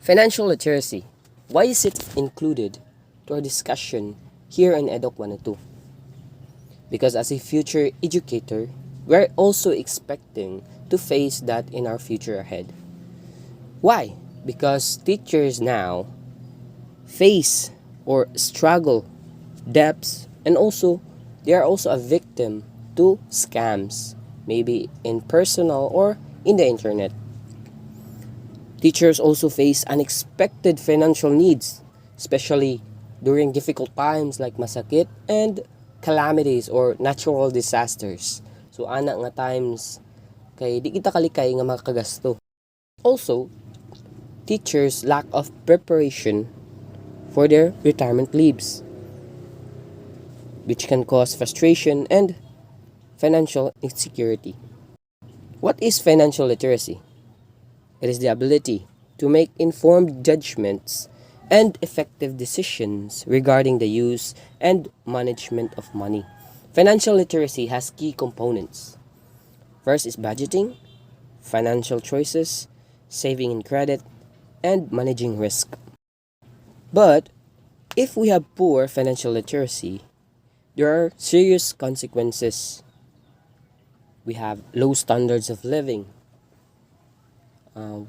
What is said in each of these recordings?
Financial literacy. Why is it included to our discussion here in EDOC 102? Because as a future educator, we're also expecting to face that in our future ahead. Why? Because teachers now face or struggle debts, and also they are also a victim to scams, maybe in personal or in the internet. Teachers also face unexpected financial needs, especially during difficult times like masakit and calamities or natural disasters. So ana nga times kay di kita kalikay nga makagasto. Also, teachers lack of preparation for their retirement leaves, which can cause frustration and financial insecurity. What is financial literacy? It is the ability to make informed judgments and effective decisions regarding the use and management of money. Financial literacy has key components. First is budgeting, financial choices, saving in credit, and managing risk. But if we have poor financial literacy, there are serious consequences. We have low standards of living.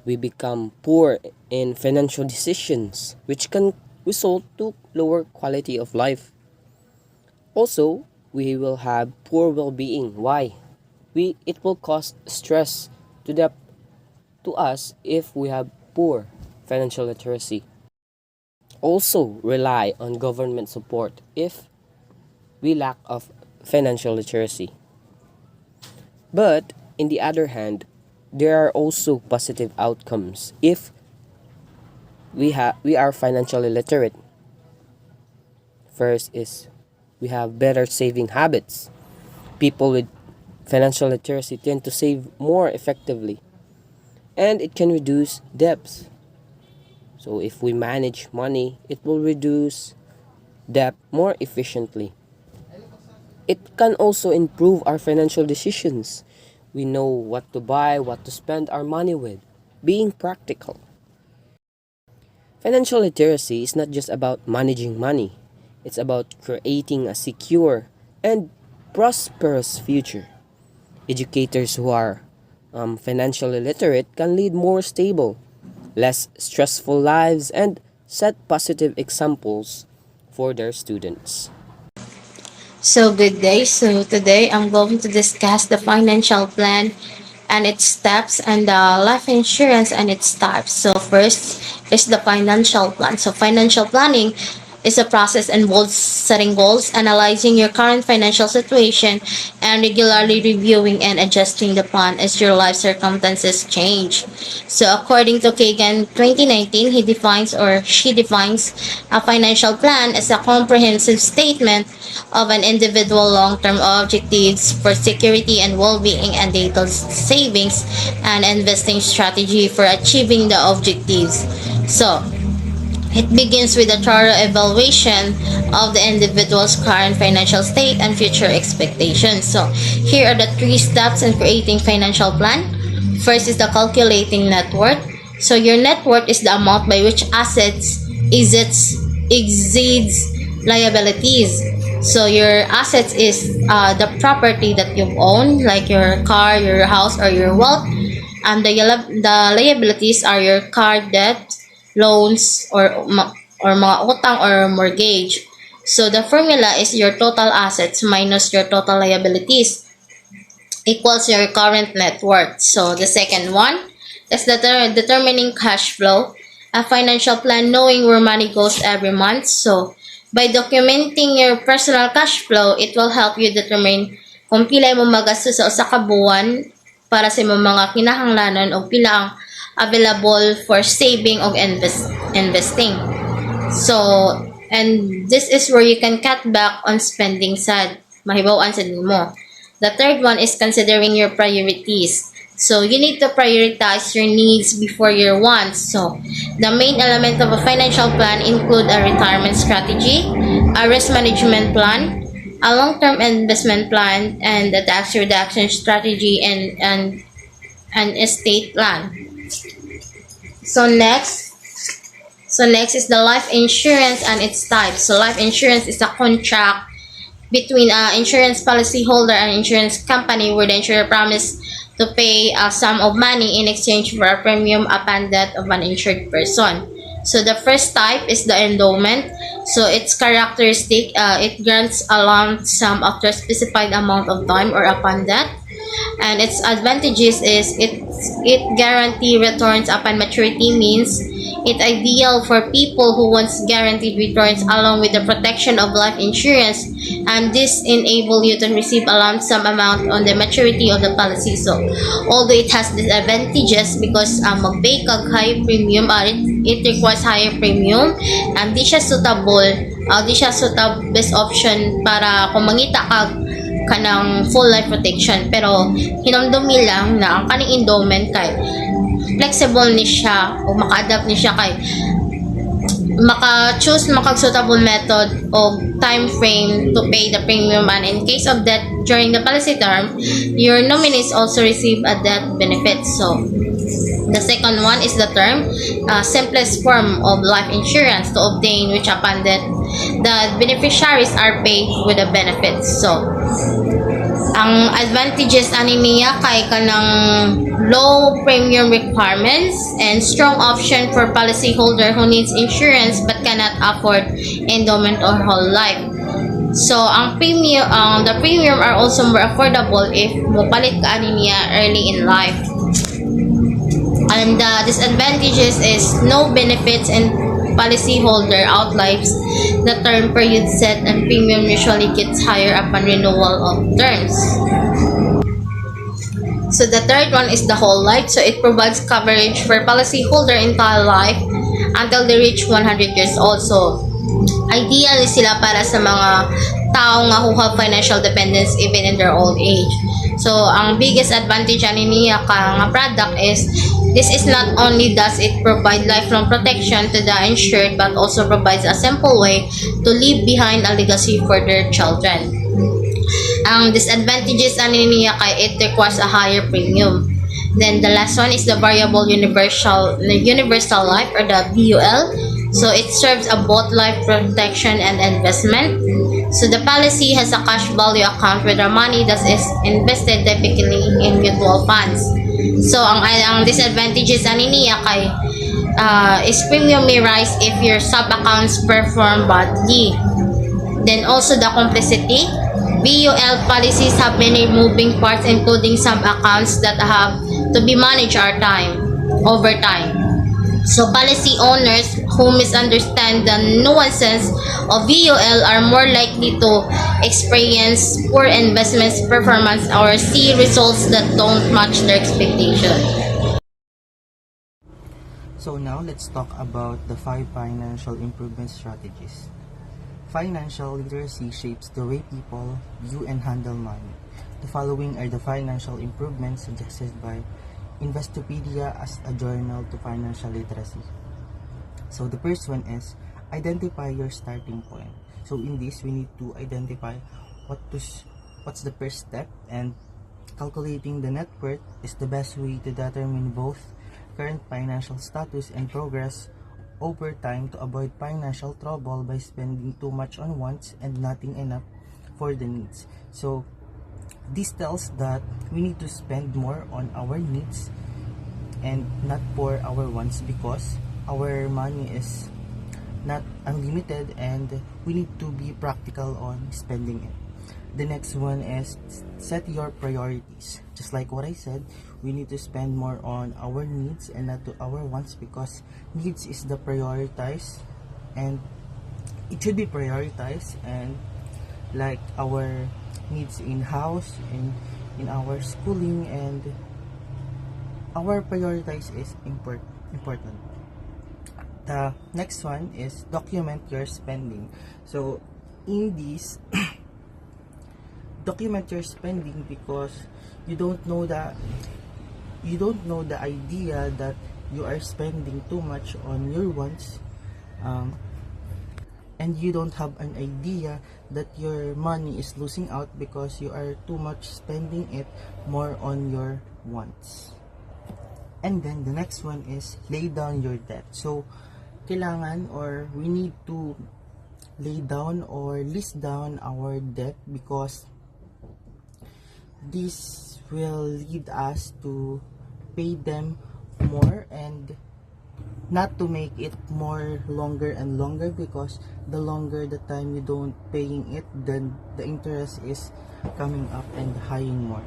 We become poor in financial decisions, which can result to lower quality of life. Also, we will have poor well-being. Why? It will cause stress to us if we have poor financial literacy. Also, rely on government support if we lack of financial literacy. But in the other hand, there are also positive outcomes if we are financially literate. First is we have better saving habits. People with financial literacy tend to save more effectively, and it can reduce debts. So if we manage money, it will reduce debt more efficiently. It can also improve our financial decisions. We know what to buy, what to spend our money with, being practical. Financial literacy is not just about managing money, it's about creating a secure and prosperous future. Educators who are financially literate can lead more stable, less stressful lives, and set positive examples for their students. So good day. So today I'm going to discuss the financial plan and its steps and the life insurance and its types. So first is the financial plan. So financial planning is a process involves setting goals, analyzing your current financial situation, and regularly reviewing and adjusting the plan as your life circumstances change. So according to Kagan 2019, he defines or she defines a financial plan as a comprehensive statement of an individual long-term objectives for security and well-being and detailed savings and investing strategy for achieving the objectives. So, it begins with a thorough evaluation of the individual's current financial state and future expectations. So, here are the 3 steps in creating financial plan. First is the calculating net worth. So, your net worth is the amount by which assets exceeds liabilities. So, your assets is the property that you own, like your car, your house, or your wealth. And the liabilities are your car debt, loans, or mga utang or mortgage. So the formula is your total assets minus your total liabilities equals your current net worth. So the second one is determining cash flow. A financial plan knowing where money goes every month. So by documenting your personal cash flow, it will help you determine kung pila mo magastos sa usa ka buwan para sa imong mga kinahanglanon o pila ang available for saving o investing. So, and this is where you can cut back on spending sad. Mahibaw-an sad mo. The third one is considering your priorities. So, you need to prioritize your needs before your wants. So, the main element of a financial plan include a retirement strategy, a risk management plan, a long-term investment plan, and a tax reduction strategy and an estate plan. So next So next is the life insurance and its types. So life insurance is a contract between an insurance policyholder and insurance company where the insurer promises to pay a sum of money in exchange for a premium upon death of an insured person. So the first type is the endowment. So its characteristic, it grants a lump sum after a specified amount of time or upon death. And its advantages is it guarantee returns upon maturity, means it ideal for people who wants guaranteed returns along with the protection of life insurance, and this enable you to receive a lump sum amount on the maturity of the policy. So although it has disadvantages because mag-pay kag high premium, it requires higher premium, and di siya suitable, di siya suitable best option para kung mangita kag kanang full life protection. Pero hinamdumi lang na ang kaning endowment kay flexible ni siya o maka-adapt ni siya kay maka-choose suitable method o time frame to pay the premium, and in case of death during the policy term, your nominees also receive a death benefit. So the second one is the term, simplest form of life insurance to obtain, which upon death the beneficiaries are paid with the benefits. So ang advantages ani niya kay kanang low premium requirements and strong option for policyholder who needs insurance but cannot afford endowment or whole life. So ang premium, the premium are also more affordable if mopalit ka ani niya early in life. And the disadvantages is no benefits and policyholder outlives the term period set, and premium usually gets higher upon renewal of terms. So the third one is the whole life. So it provides coverage for policyholder entire life until they reach 100 years old. So ideal sila para sa mga tao nga who have financial dependence even in their old age. So ang biggest advantage ani niya ka nga product is this is not only does it provide lifelong protection to the insured but also provides a simple way to leave behind a legacy for their children. Ang disadvantages ani niya kay it requires a higher premium. Then the last one is the variable universal life, or the VUL. So it serves a both life protection and investment. So the policy has a cash value account where the money that is invested typically in mutual funds. So ang disadvantages ani niya kay is premium may rise if your sub accounts perform badly. Then also the complexity. VUL policies have many moving parts, including sub accounts that have to be managed over time. So policy owners who misunderstand the nuances of VUL are more likely to experience poor investment performance or see results that don't match their expectation. So now let's talk about the 5 financial improvement strategies. Financial literacy shapes the way people view and handle money. The following are the financial improvements suggested by Investopedia as a journal to financial literacy. So the first one is identify your starting point. So in this, we need to identify what's the first step, and calculating the net worth is the best way to determine both current financial status and progress over time to avoid financial trouble by spending too much on wants and nothing enough for the needs. So this tells that we need to spend more on our needs and not for our wants, because our money is not unlimited and we need to be practical on spending it. The next one is set your priorities. Just like what I said, we need to spend more on our needs and not to our wants, because needs is the prioritized and it should be prioritized, and like our needs in house, in our schooling, and our prioritize is important. The next one is document your spending. So in this document your spending, because you don't know the idea that you are spending too much on your wants, and you don't have an idea that your money is losing out because you are too much spending it more on your wants. And then the next one is lay down your debt. So kailangan or we need to lay down or list down our debt, because this will lead us to pay them more, and not to make it more longer and longer, because the longer the time you don't paying it, then the interest is coming up and highing more.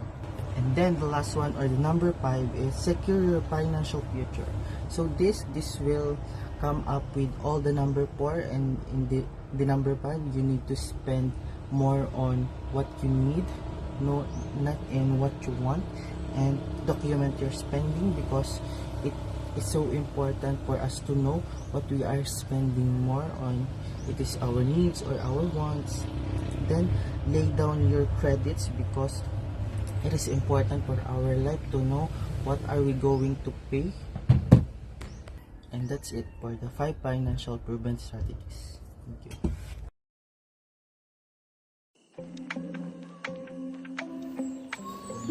And then the last one, or the number 5, is secure your financial future. So this will come up with all the number 4, and in the number 5, you need to spend more on what you need, no, not in what you want, and document your spending, because it is so important for us to know what we are spending more on. It is our needs or our wants. Then lay down your credits, because it is important for our life to know what are we going to pay. And that's it for the 5 financial improvement strategies. Thank you.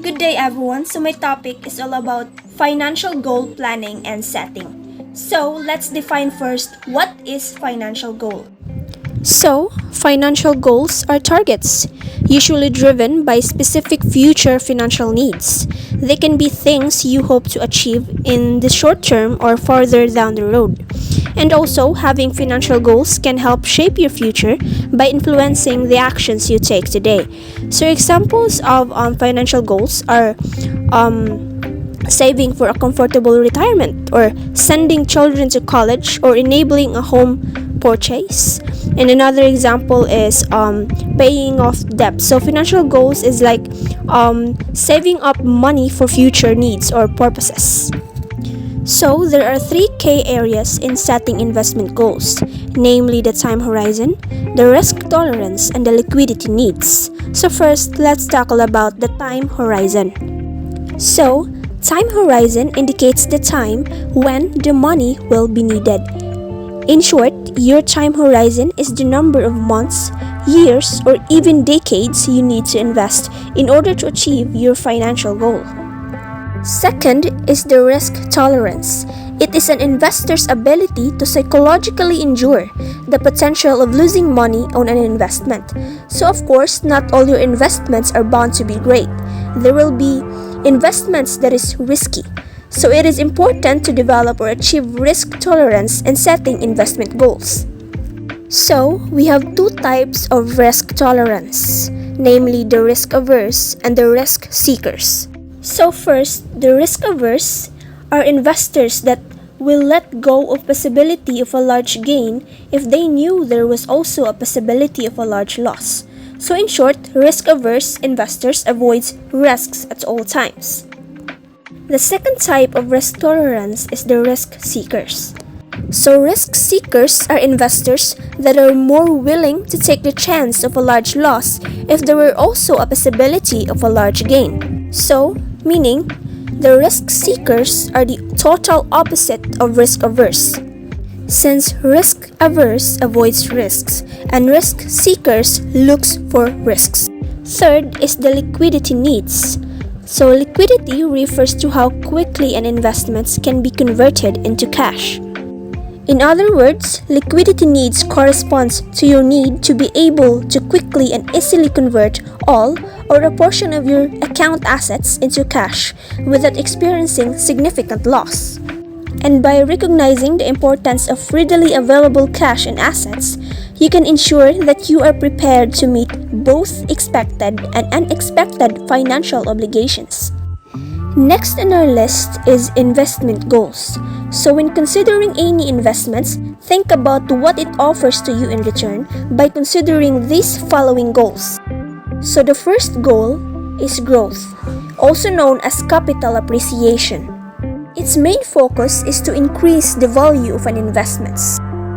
Good day everyone. So my topic is all about financial goal planning and setting. So let's define first what is financial goal. So, financial goals are targets, usually driven by specific future financial needs. They can be things you hope to achieve in the short term or farther down the road. And also, having financial goals can help shape your future by influencing the actions you take today. So, examples of financial goals are saving for a comfortable retirement, or sending children to college, or enabling a home purchase. And another example is paying off debt. So financial goals is like saving up money for future needs or purposes. So there are 3 key areas in setting investment goals, namely the time horizon, the risk tolerance, and the liquidity needs. So first, let's tackle about the time horizon. So, time horizon indicates the time when the money will be needed. In short, your time horizon is the number of months, years, or even decades you need to invest in order to achieve your financial goal. Second is the risk tolerance. It is an investor's ability to psychologically endure the potential of losing money on an investment. So of course, not all your investments are bound to be great. There will be investments that is risky. So it is important to develop or achieve risk tolerance in setting investment goals. So we have 2 types of risk tolerance, namely the risk averse and the risk seekers. So first, the risk averse are investors that will let go of possibility of a large gain if they knew there was also a possibility of a large loss. So in short, risk averse investors avoid risks at all times. The second type of risk tolerance is the risk seekers. So risk seekers are investors that are more willing to take the chance of a large loss if there were also a possibility of a large gain. So, meaning, the risk seekers are the total opposite of risk averse. Since risk averse avoids risks and risk seekers looks for risks. Third is the liquidity needs. So liquidity refers to how quickly an investment can be converted into cash. In other words, liquidity needs corresponds to your need to be able to quickly and easily convert all or a portion of your account assets into cash without experiencing significant loss. And by recognizing the importance of readily available cash and assets, you can ensure that you are prepared to meet both expected and unexpected financial obligations. Next on our list is investment goals. So when considering any investments, think about what it offers to you in return by considering these following goals. So the first goal is growth, also known as capital appreciation. Its main focus is to increase the value of an investment.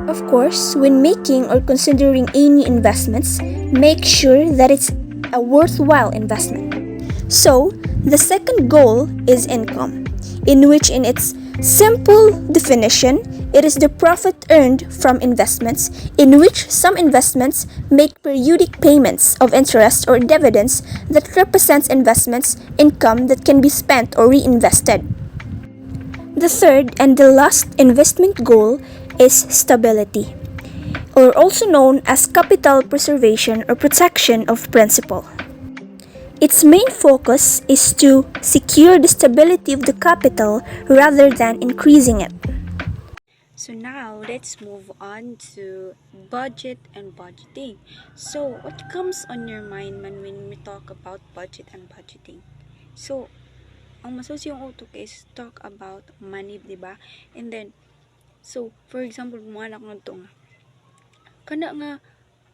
Of course, when making or considering any investments, make sure that it's a worthwhile investment. So, the second goal is income, in which in its simple definition, it is the profit earned from investments, in which some investments make periodic payments of interest or dividends that represents investments income that can be spent or reinvested. The third and the last investment goal is stability, or also known as capital preservation or protection of principal. Its main focus is to secure the stability of the capital rather than increasing it. So now let's move on to budget and budgeting. So what comes on your mind man when we talk about budget and budgeting? So ang masos yung utok is talk about money, di ba? And then so for example, mga anak ngadto nga kana nga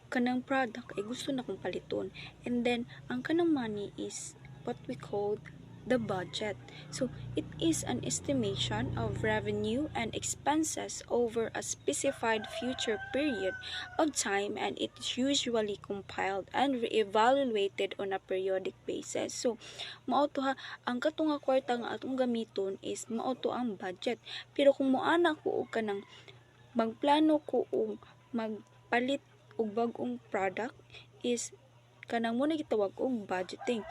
kanang product ay gusto na kong paliton. And then ang kanang money is what we call the budget. So it is an estimation of revenue and expenses over a specified future period of time, and it is usually compiled and reevaluated on a periodic basis. So mao to ha, ang katunga kwarta nga atong gamiton is mao to ang budget. Pero kung moana ko og kanang magplano ko og magpalit og bag-ong product is kanang mo na gitawag og budgeting.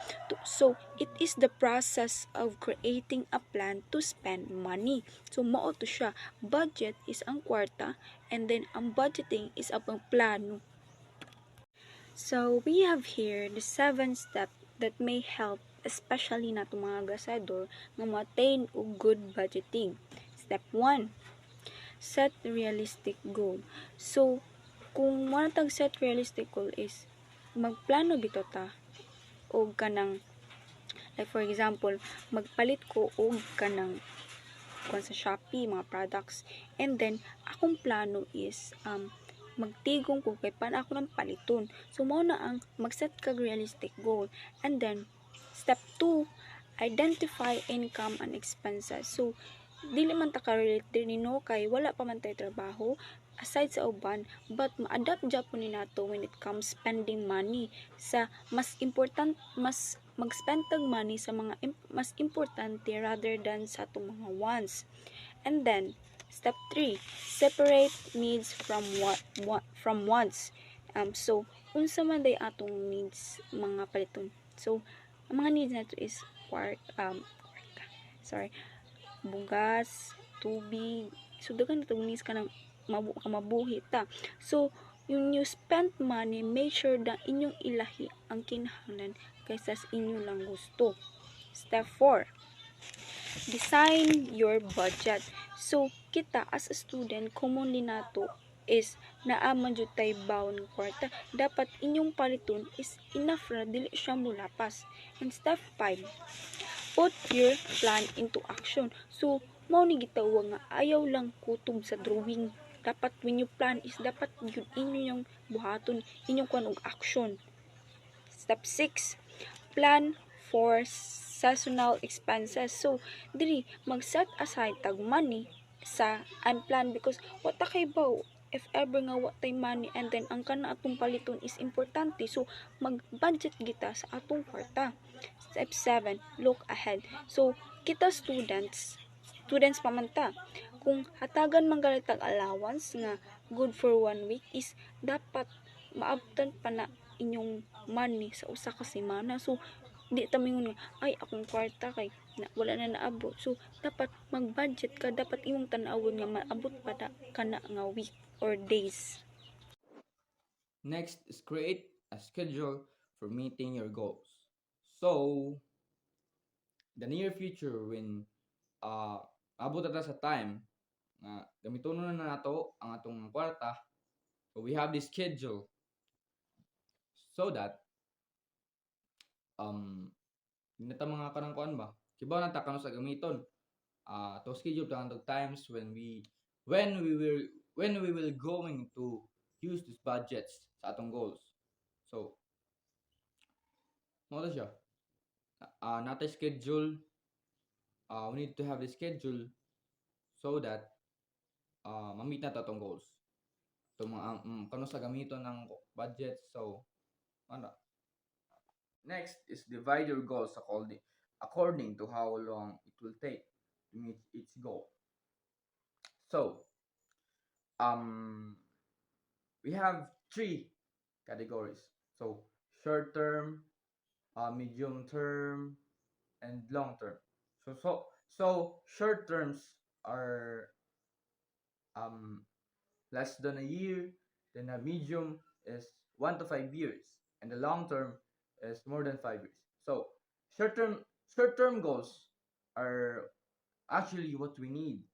So it is the process of creating a plan to spend money. So mao to siya, budget is ang kwarta, and then ang budgeting is ang plano. So we have here the 7 steps that may help especially na mga gasador nga ma-attain og good budgeting. Step 1, set realistic goal. So kung mo tag set realistic goal is magplano bito ta og kanang, like for example, magpalit ko og kanang kung sa Shopee mga products, and then akong plano is magtigong ko kay paano ako nang paliton. So mao na ang mag-set kag realistic goal. And then step 2, identify income and expenses. So dili man ta ka-related nino kay wala pa man tay trabaho aside sa uban, but ma-adapt Japon ni nato when it comes spending money sa mas mag-spend tag money sa mga mas importante rather than sa atong mga wants. And then step 3, separate needs from from wants. So unsa man day atong needs mga paliton. So ang mga needs nato is bugas, tubig. So daghan natong needs ka mabuhi ta. So yung you spend money, make sure na inyong ilahi ang kinahanglan kaysa sa inyo lang gusto. Step 4, design your budget. So kita as a student, commonly nato is naaman jud tay bawon kwarta. Dapat inyong paliton is enough ra dili siya mulapas. And step 5, put your plan into action. So mao ni gitawag nga ayaw lang kutob sa drawing. Dapat when you plan is dapat yun inyong buhaton, inyong kuan og action. Step 6, plan for seasonal expenses. So diri mag-set aside tag money sa unplanned, because what ta kay baw if ever nga wa tay money, and then ang kana atong paliton is importante, so mag-budget kita sa atong kwarta. Step 7, look ahead. So kita students pa man ta, kung hatagan man galit tag allowance nga good for 1 week is dapat maabtan pa na inyong money sa usa ka semana. So di ta mingon nga ay akong kwarta kay wala na naabot. So dapat mag-budget ka, dapat imong tan-awon nga maabot pa na kana nga week or days. Next is create a schedule for meeting your goals. So, the near future when abot ata sa time nga gamiton na nato ang atong kwarta, so we have this schedule so that hindi ta mga kanang kuan ba kibaw na ta kano sa gamiton to schedule ta ang times when we will going to use these budgets sa atong goals. So mo ta siya nata schedule, we need to have the schedule so that ma-meet na atong goals. So mga kano sa gamiton ng budget. So ano, next is divide your goals according to how long it will take to meet each goal. So we have 3 categories. So short term, medium term, and long term. So short terms are less than a year, then a medium is 1 to 5 years, and the long term is more than 5 years. So short term short term goals are actually what we need,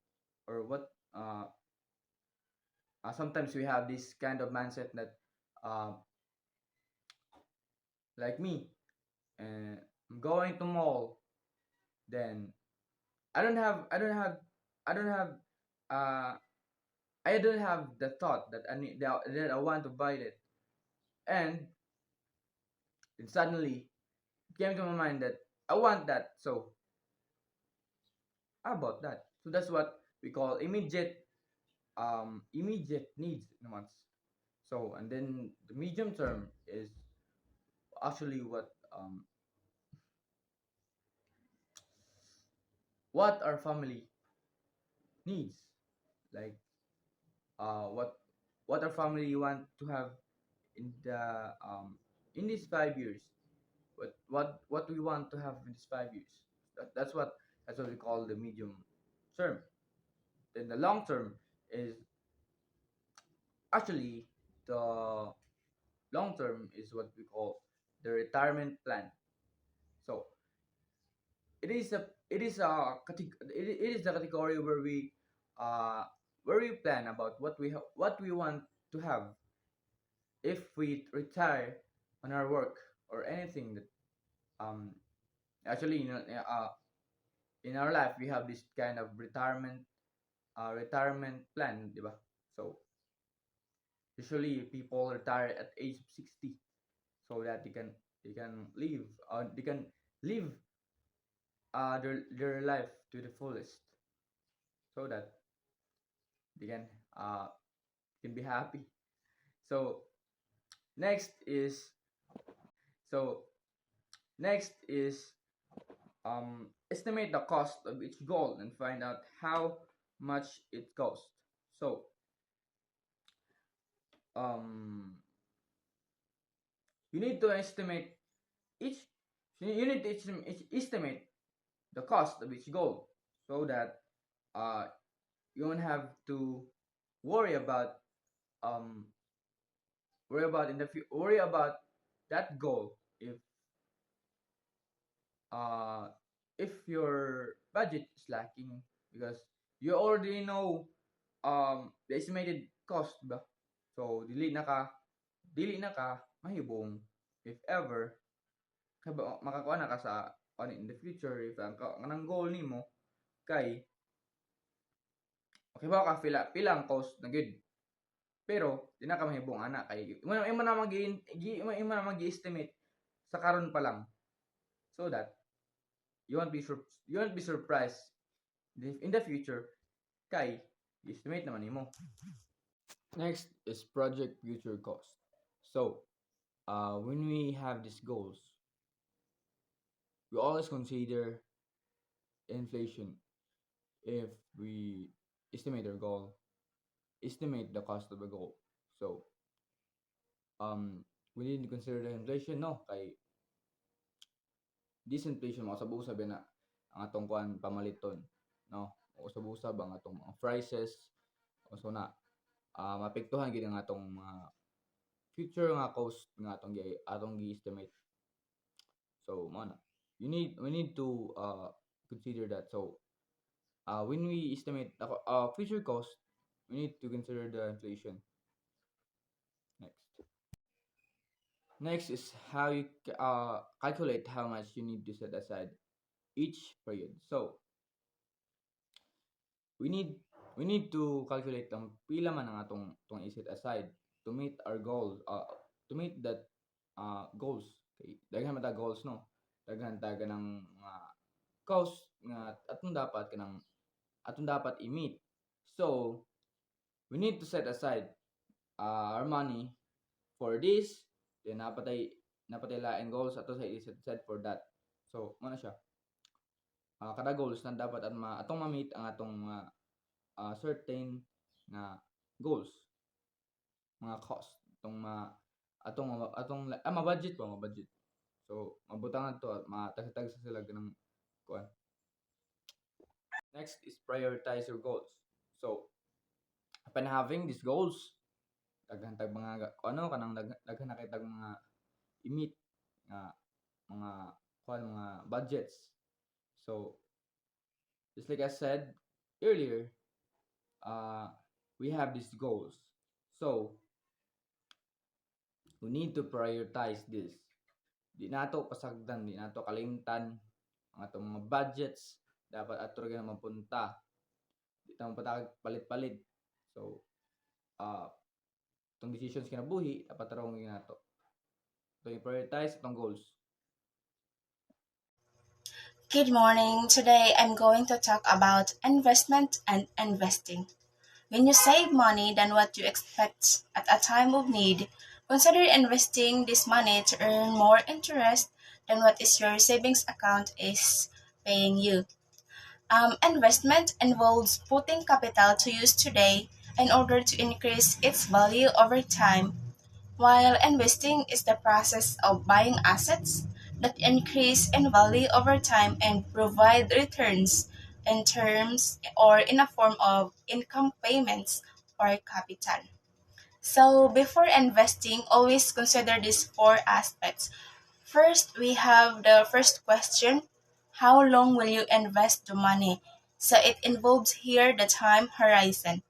or what sometimes we have this kind of mindset that uh, like me, I'm going to mall, then I don't have I don't have I don't have uh I don't have the thought that that I want to buy it, and then suddenly it came to my mind that I want that, so how about that? So that's what we call immediate needs and wants. So, and then the medium term is actually what our family needs, like what our family want to have in the in these 5 years, what we want to have in these 5 years. That's what we call the medium term. Then the long term is actually the long term is what we call the retirement plan. So it is the category where we plan about what we want to have if we retire on our work, or anything that um actually, in our life we have this kind of retirement plan, diba? So usually people retire at age of 60, so that they can live their life to the fullest, so that they uh can be happy. So next is so next is estimate the cost of each goal and find out how much it costs. So um you need to estimate each you need to estimate the cost of each goal, so that uh you won't have to worry about um worry about that goal uh if your budget is lacking, because you already know the estimated cost ba. So dili na ka mahibong if ever makakuha na ka sa in the future, if ang kanang goal nimo kay okay ba ka pila ang cost na gid, pero di na ka mahibong ana kay imo na mag-estimate sa karon pa lang, so that you won't be surprised in the future kay estimate naman nimo. Next is project future cost. So when we have these goals, we always consider inflation if we estimate our goal, estimate the cost of a goal. So we need to consider the inflation, no, kay this inflation mausab-usab na ang atong kuan pamaliton, no, mausab-usab ang atong mga prices, so na maapektuhan gid ang atong mga future nga cost nga atong gi-estimate. So mo na we need to consider that. So when we estimate the future cost, we need to consider the inflation. Next is how you calculate how much you need to set aside each period. So we need to calculate ang pila man ang atong i-set aside to meet our goal, to meet that goals. Okay, daghan man ta goals, no, daghan ta ganang mga cost nga atong dapat i-meet. So we need to set aside our money for this, then napatay lain goals ato sa i-set aside for that. So mo na siya, kada goals na dapat atong ma-meet ang atong certain nga goals, mga cost atong ma-budget. So mabutangan to at matagtag sa sila ganang kuan. Next is prioritize your goals. So upon having these goals, daghan tag mga ano kanang daghan na kay tag mga i-meet nga mga mga budgets. So just like I said earlier, uh, we have these goals. So we need to prioritize this. Di nato pasagdan, di nato kalimtan ang atong mga budgets dapat ato ra mapunta. Di ta mapunta palit-palit. So itong decisions kinabuhi dapat ra mo nato. So i-prioritize itong goals. Good morning. Today I'm going to talk about investment and investing. When you save money than what you expect at a time of need, consider investing this money to earn more interest than what is your savings account is paying you. Investment involves putting capital to use today in order to increase its value over time, while investing is the process of buying assets that increase in value over time and provide returns in terms or in a form of income payments or capital. So, before investing, always consider these four aspects. First, we have the first question: how long will you invest the money? So, it involves here the time horizon.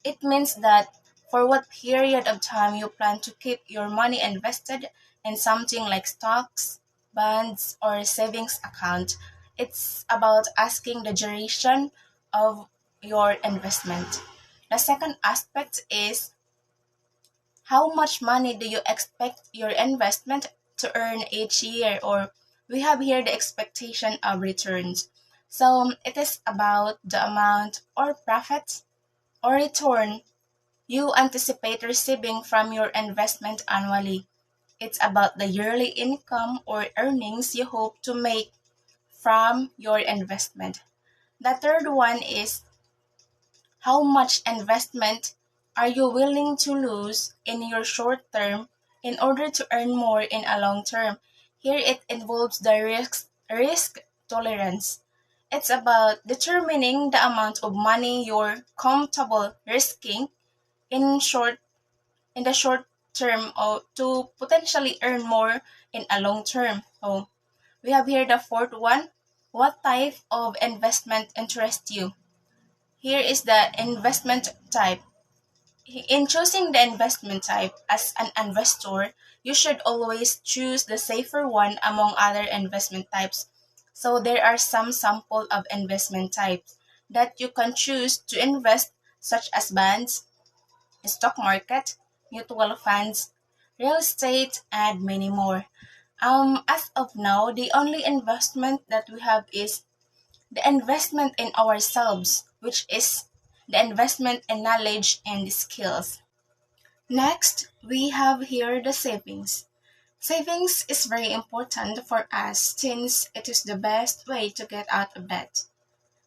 It means that for what period of time you plan to keep your money invested in something like stocks, bonds, or savings account. It's about asking the duration of your investment. The second aspect is how much money do you expect your investment to earn each year, or we have here the expectation of returns. So it is about the amount or profit or return you anticipate receiving from your investment annually. It's about the yearly income or earnings you hope to make from your investment. The third one is how much investment are you willing to lose in your short term in order to earn more in a long term? Here it involves the risk tolerance. It's about determining the amount of money you're comfortable risking in the short term or to potentially earn more in a long term. So we have here the fourth one. What type of investment interests you? Here is the investment type. In choosing the investment type as an investor, you should always choose the safer one among other investment types. So there are some sample of investment types that you can choose to invest, such as bonds, stock market, mutual funds, real estate, and many more. As of now, the only investment that we have is the investment in ourselves, which is the investment in knowledge and skills. Next, we have here the savings. Savings is very important for us since it is the best way to get out of debt.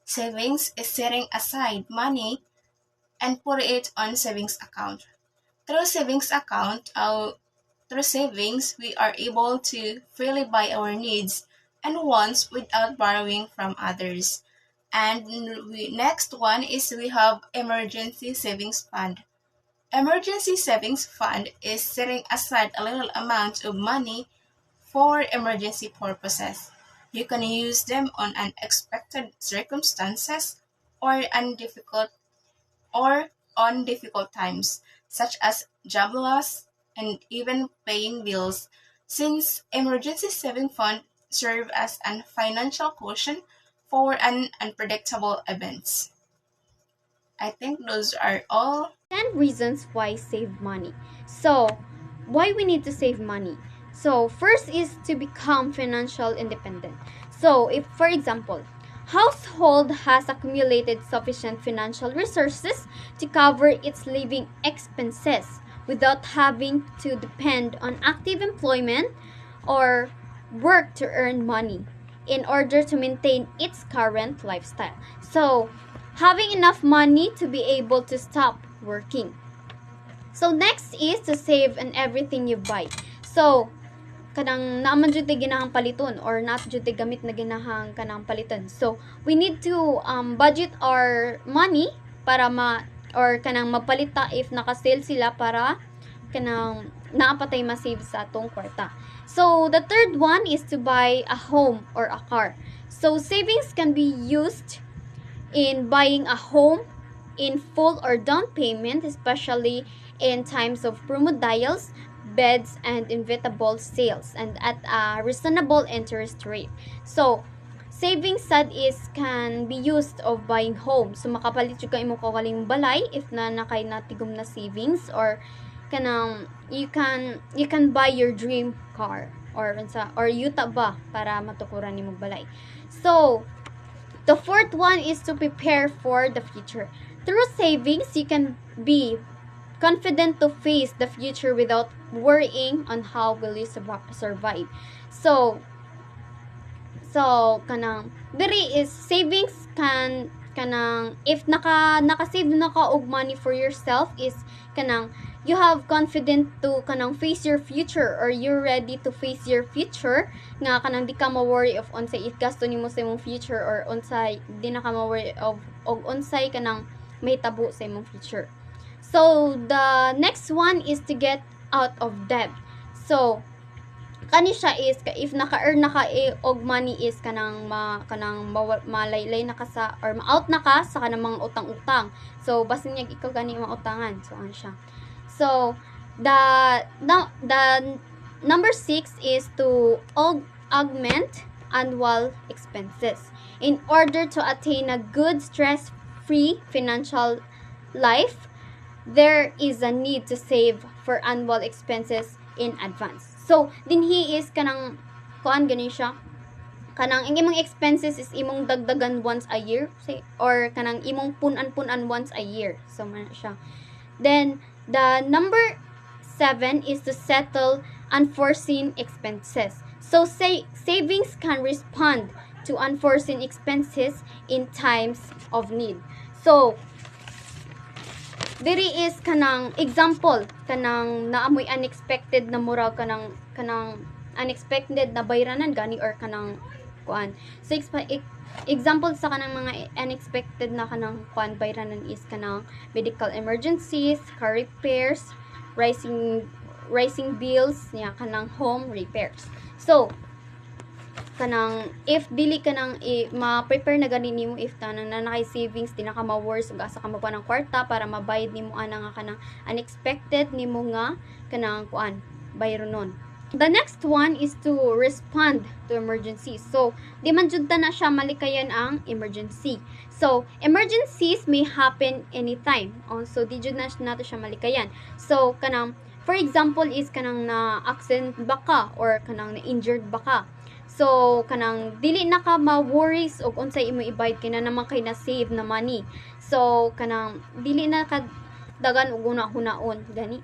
Savings is setting aside money and put it on savings account. Through savings account, through savings, we are able to freely buy our needs and wants without borrowing from others. And next one is we have emergency savings fund. Emergency savings fund is setting aside a little amount of money for emergency purposes. You can use them on unexpected circumstances or or on difficult times, such as job loss and even paying bills, since emergency saving fund serve as a financial cushion for an unpredictable events. I think those are all. 10 reasons why save money. So, why we need to save money? So, first is to become financial independent. So, if for example, household has accumulated sufficient financial resources to cover its living expenses without having to depend on active employment or work to earn money in order to maintain its current lifestyle. So, having enough money to be able to stop working. So next is to save in everything you buy. So kanang naaman jud tay ginahang paliton or not jud tay gamit na ginahang kanang paliton. So we need to budget our money para or kanang magpalita if naka-sale sila para kanang naapatay ma-save sa atong kwarta. So the third one is to buy a home or a car. So savings can be used in buying a home in full or down payment, especially in times of promo deals, beds, and inevitable sales, and at a reasonable interest rate. So, savings sad is can be used of buying home. So, makapalit yung imo kakaling balay if na nakay natigom na savings, or kanang you can buy your dream car or yuta ba para matukuran nimo balay. So, the fourth one is to prepare for the future. Through savings, you can be confident to face the future without worrying on how will you survive. So kanang diri is savings can kanang if naka-save na ka og money for yourself is kanang you have confident to kanang face your future, or you're ready to face your future nga kanang di ka ma-worry of unsay gasto nimo sa imong future, or unsay di na ka ma-worry of og unsay kanang may tabo sa imong future. So the next one is to get out of debt. So kani siya is if naka-earn na ka og money is kanang malaylay na ka sa or ma-out na ka sa kanang mga utang-utang. So basin niya ikaw gani mautangan. So ano siya. So the number 6 is to augment annual expenses in order to attain a good stress-free financial life. There is a need to save for annual expenses in advance. So, dinhi is kanang kuan gani siya. Kanang imong expenses is imong dagdagan once a year, say, or kanang imong punan-punan once a year. So, man siya. Then, the number 7 is to settle unforeseen expenses. So, savings can respond to unforeseen expenses in times of need. So, diri is kanang example kanang naamoy unexpected na murag kanang unexpected na bayranan gani or kanang kuan. So example sa kanang mga unexpected na kanang kuan bayranan is kanang medical emergencies, car repairs, rising bills niya, kanang home repairs. So kanang if dili ka nang ma-prepare na gani nimo if tanang na nakay savings di na ka ma-worry ug asa ka magpa ng kwarta para mabayad nimo ana nga kanang unexpected nimo nga kanang kuan bayronon. The next one is to respond to emergencies. So di man jud ta na siya malikayan ang emergency. So emergencies may happen anytime. Also di jud na nato siya malikayan. So kanang for example is kanang na accident baka or kanang na injured baka. So kanang dili na ka ma-worries og unsay imo ibayad kay na naman kay na save na money. So kanang dili na ka dagan og una-hunaon gani.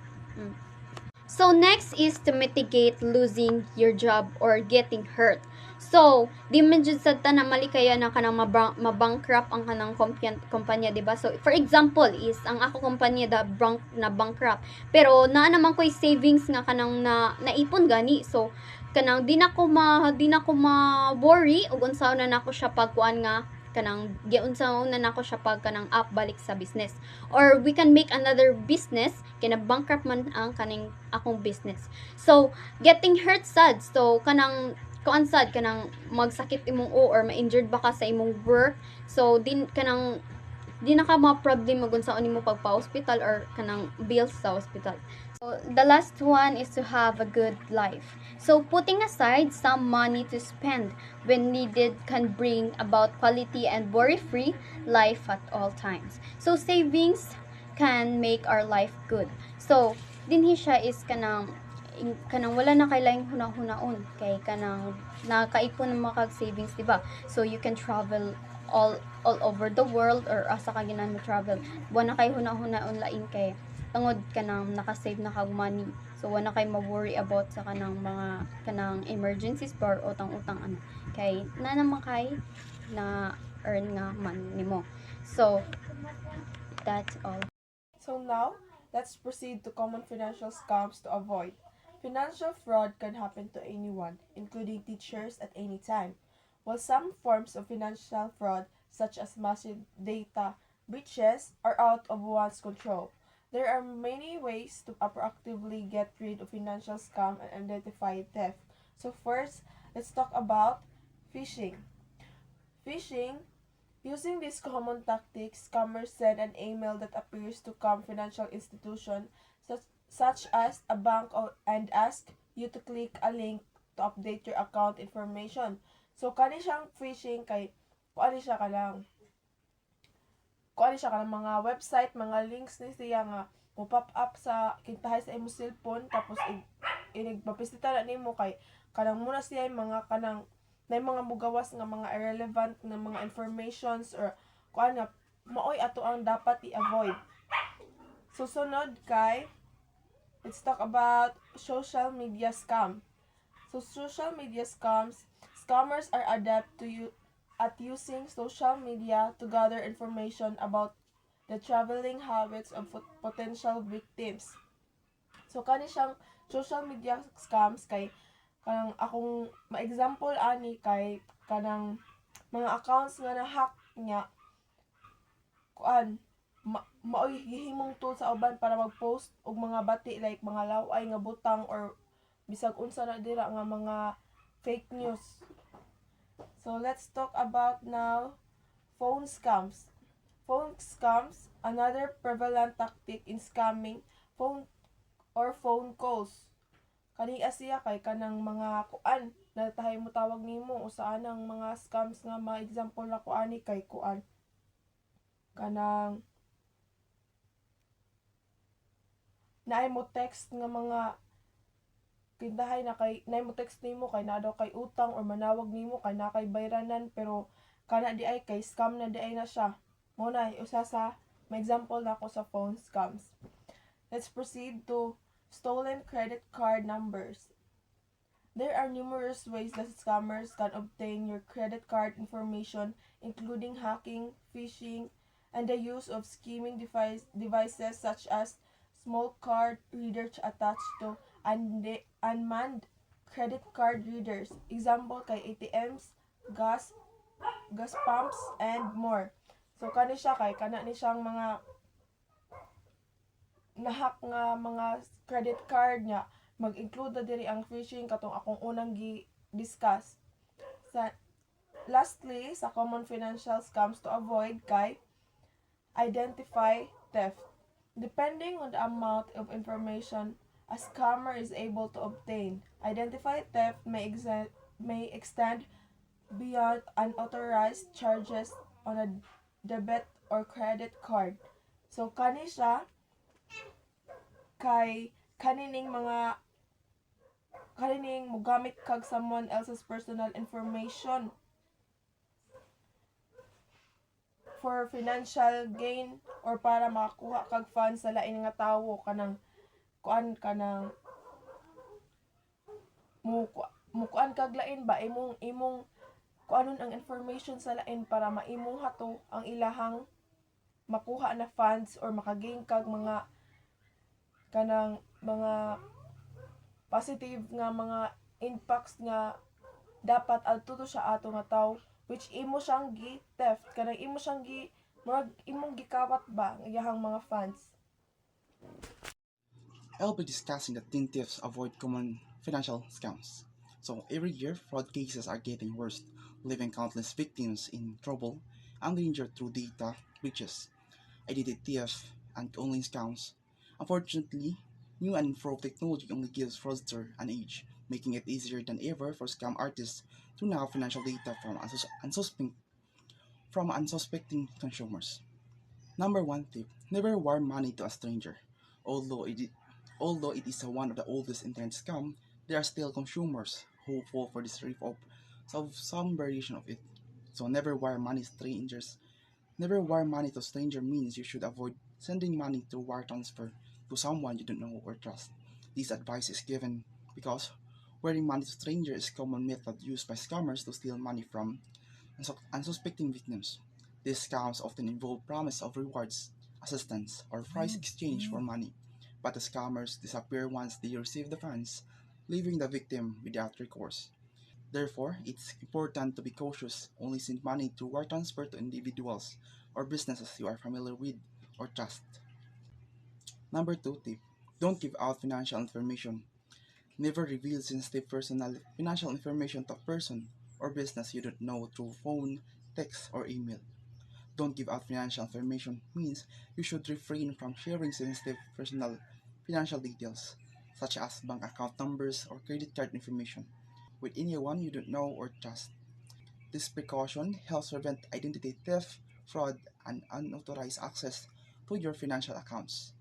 So next is to mitigate losing your job or getting hurt. So di man jud sad ta na malikaya na kanang mabankrupt ang kanang kumpanya, di ba? So for example is ang ako kumpanya na bankrupt. Pero naa naman ko'y savings nga kanang naipon gani. So kanang di na ko ma-worry ug unsaon na nako siya pagkuan nga kanang giunsaon na nako siya pag kanang up balik sa business, or we can make another business kina bankrupt man ang kaning akong business. So getting hurt sad, so kanang kuan sad kanang magsakit imong or ma-injured ba ka sa imong work. So di na ka ma-problem ug unsaon nimo pagpa-hospital or kanang bills sa hospital. So the last one is to have a good life. So putting aside some money to spend when needed can bring about quality and worry-free life at all times. So savings can make our life good. So dinhi siya is kanang wala na kailang huna-hunaon kay kanang nakaipon ng mga savings, di ba? So you can travel all over the world, or asa ka ginan mo travel. Buwan na kay huna-hunaon lain kay tungod kanang naka-save na kag money. So wala kay ma-worry about sa kanang mga kanang emergencies or utang-utang ano. Kay na naman kay na earn nga money nimo. So that's all. So now, let's proceed to common financial scams to avoid. Financial fraud can happen to anyone, including teachers at any time. While some forms of financial fraud, such as massive data breaches are out of one's control. There are many ways to proactively get rid of financial scam and identify theft. So first, let's talk about phishing. Phishing, using these common tactics, scammers send an email that appears to come financial institution such as a bank and ask you to click a link to update your account information. So kani siyang phishing kay kuani siya kanang mga website, mga links ni siya nga mo pop up sa kintahay sa imong cellphone tapos inigpapisita na nimo kay kanang muna siya mga kanang na mga mugawas nga mga irrelevant nga mga informations or kuan nga maoy ato ang dapat i-avoid. Susunod kay let's talk about social media scam. So social media scams, scammers are adept at using social media to gather information about the traveling habits of potential victims. So kani siyang social media scams kay kanang akong ma-example ani kay kanang mga accounts nga na-hack niya kuan maoy gihimong tool sa uban para mag-post og mga bati like mga laway nga butang or bisag unsa na dira nga mga fake news. So let's talk about now phone scams. Phone scams, another prevalent tactic in scamming phone calls. Kani asiya kay kanang mga kuan na tahay mo tawag nimo usaan ang mga scams nga mga example na kuani kay kuan kanang naay mo text nga mga kindahay na kay naay mo text nimo kay naa daw kay utang or manawag nimo kay na kay bayranan pero kana di ay kay scam na di ay na siya. Mo na usa sa may example na ako sa phone scams. Let's proceed to stolen credit card numbers. There are numerous ways that scammers can obtain your credit card information, including hacking, phishing, and the use of skimming devices such as small card readers attached to unmanned credit card readers. Example kay ATMs, gas pumps, and more. So kani siya kay kana ni siyang mga nahack nga mga credit card niya mag-include na diri ang phishing katong akong unang gi-discuss. Lastly, sa common financial scams to avoid kay identify theft. Depending on the amount of information a scammer is able to obtain, identify theft may extend beyond unauthorized charges on a debit or credit card. So kani siya kay kanining mugamit kag someone else's personal information for financial gain or para makakuha kag funds sa lain nga tawo kanang mukuan kag lain ba imong kuanon ang information sa lain para maimong hato ang ilahang makuha na funds or makagain kag mga kanang mga positive nga mga impacts nga dapat adto to sa ato nga tawo which imo siyang gi-theft kanang imo siyang imong gikawat ba ang iyahang mga funds. I'll be discussing the 10 tips to avoid common financial scams. So every year, fraud cases are getting worse, leaving countless victims in trouble and danger through data breaches, identity theft, and online scams. Unfortunately, new and improved technology only gives fraudsters an edge, making it easier than ever for scam artists to know financial data from unsuspecting consumers. Number one tip: never wire money to a stranger. Although it is one of the oldest internet scams, there are still consumers who fall for this rip-off, so some variation of it. So never wire money to stranger means you should avoid sending money through wire transfer to someone you don't know or trust. This advice is given because wiring money to strangers is a common method used by scammers to steal money from unsuspecting victims. These scams often involve promise of rewards, assistance, or price exchange for money, but the scammers disappear once they receive the funds, leaving the victim without recourse. Therefore, it's important to be cautious, only send money through wire transfer to individuals or businesses you are familiar with or trust. Number 2 tip, don't give out financial information. Never reveal sensitive personal financial information to a person or business you don't know through phone, text, or email. Don't give out financial information means you should refrain from sharing sensitive personal financial details, such as bank account numbers or credit card information, with anyone you don't know or trust. This precaution helps prevent identity theft, fraud, and unauthorized access to your financial accounts.